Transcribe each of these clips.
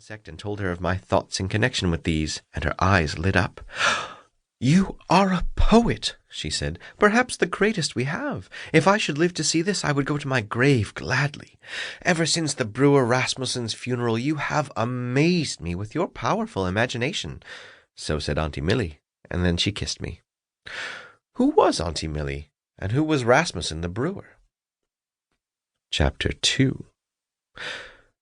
insect and told her of my thoughts in connection with these, and her eyes lit up. "You are a poet," she said, "perhaps the greatest we have. If I should live to see this, I would go to my grave gladly. Ever since the brewer Rasmussen's funeral, you have amazed me with your powerful imagination." So said Aunty Mille, and then she kissed me. Who was Aunty Mille, and who was Rasmussen the brewer? Chapter 2.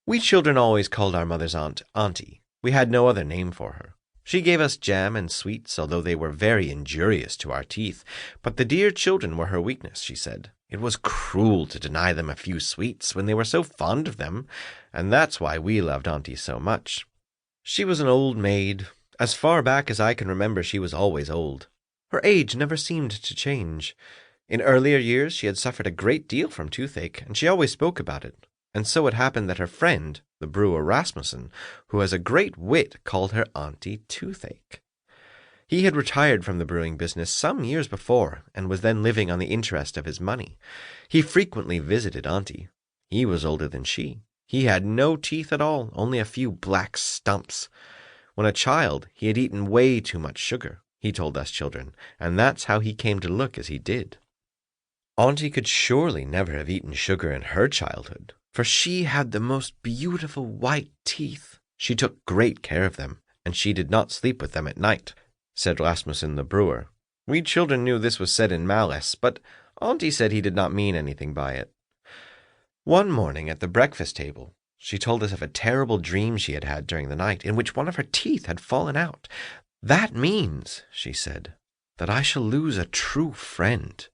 We children always called our mother's aunt Aunty. We had no other name for her. She gave us jam and sweets, although they were very injurious to our teeth, but the dear children were her weakness, she said. It was cruel to deny them a few sweets when they were so fond of them, and that's why we loved Aunty so much. She was an old maid. As far back as I can remember, she was always old. Her age never seemed to change. In earlier years she had suffered a great deal from toothache, and she always spoke about it. And so it happened that her friend, the brewer Rasmussen, who has a great wit, called her Aunty Toothache. He had retired from the brewing business some years before, and was then living on the interest of his money. He frequently visited Aunty. He was older than she. He had no teeth at all, only a few black stumps. When a child, he had eaten way too much sugar, he told us children, and that's how he came to look as he did. Aunty could surely never have eaten sugar in her childhood, for she had the most beautiful white teeth. She took great care of them, and she did not sleep with them at night, said Rasmussen the brewer. We children knew this was said in malice, but Aunty said he did not mean anything by it. One morning at the breakfast table, she told us of a terrible dream she had had during the night, in which one of her teeth had fallen out. "That means," she said, "that I shall lose a true friend."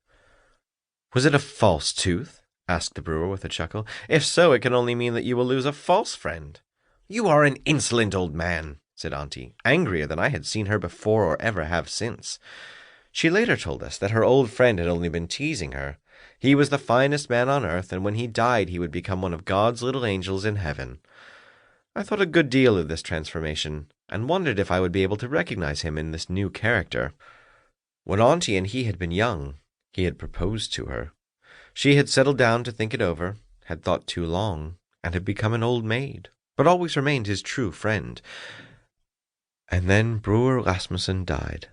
"Was it a false tooth?" asked the brewer with a chuckle. "If so, it can only mean that you will lose a false friend." "You are an insolent old man," said Aunty, angrier than I had seen her before or ever have since. She later told us that her old friend had only been teasing her. He was the finest man on earth, and when he died he would become one of God's little angels in heaven. I thought a good deal of this transformation, and wondered if I would be able to recognize him in this new character. When Aunty and he had been young, he had proposed to her. She had settled down to think it over, had thought too long, and had become an old maid, but always remained his true friend. And then Brewer Rasmussen died.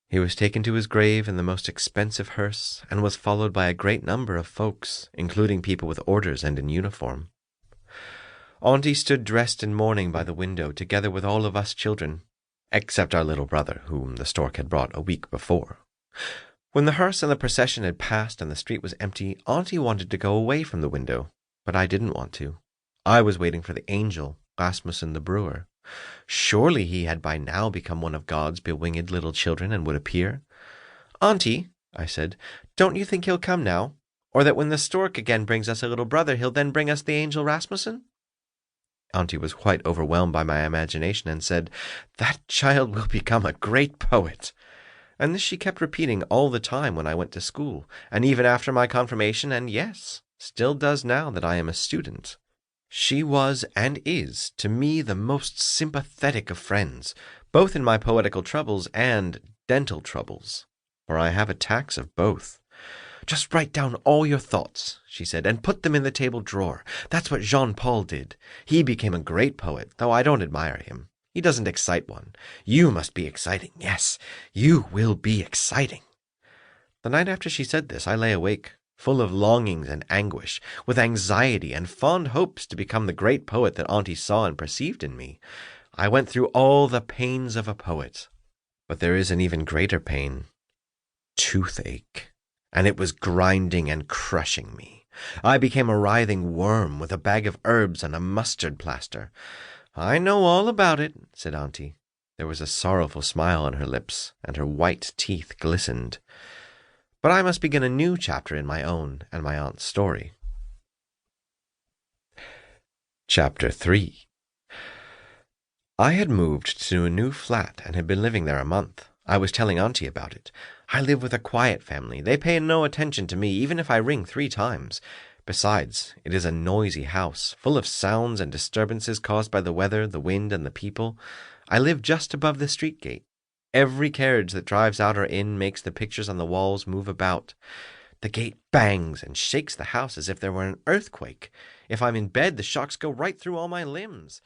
He was taken to his grave in the most expensive hearse, and was followed by a great number of folks, including people with orders and in uniform. Aunty stood dressed in mourning by the window, together with all of us children, except our little brother, whom the stork had brought a week before. When the hearse and the procession had passed and the street was empty, Aunty wanted to go away from the window, but I didn't want to. I was waiting for the angel, Rasmussen the brewer. Surely he had by now become one of God's bewinged little children and would appear. "Aunty," I said, "don't you think he'll come now? Or that when the stork again brings us a little brother, he'll then bring us the angel Rasmussen?" Aunty was quite overwhelmed by my imagination and said, "That child will become a great poet." And this she kept repeating all the time when I went to school, and even after my confirmation, and yes, still does now that I am a student. She was and is, to me, the most sympathetic of friends, both in my poetical troubles and dental troubles, for I have attacks of both. "Just write down all your thoughts," she said, "and put them in the table drawer. That's what Jean-Paul did. He became a great poet, though I don't admire him. He doesn't excite one. You must be exciting. Yes, you will be exciting." The night after she said this, I lay awake, full of longings and anguish, with anxiety and fond hopes to become the great poet that Aunty saw and perceived in me. I went through all the pains of a poet. But there is an even greater pain, toothache, and it was grinding and crushing me. I became a writhing worm with a bag of herbs and a mustard plaster. "I know all about it," said Aunty. There was a sorrowful smile on her lips, and her white teeth glistened. But I must begin a new chapter in my own and my aunt's story. Chapter 3. I had moved to a new flat and had been living there a month. I was telling Aunty about it. I live with a quiet family. They pay no attention to me, even if I ring 3 times. Besides, it is a noisy house, full of sounds and disturbances caused by the weather, the wind, and the people. I live just above the street gate. Every carriage that drives out or in makes the pictures on the walls move about. The gate bangs and shakes the house as if there were an earthquake. If I'm in bed, the shocks go right through all my limbs.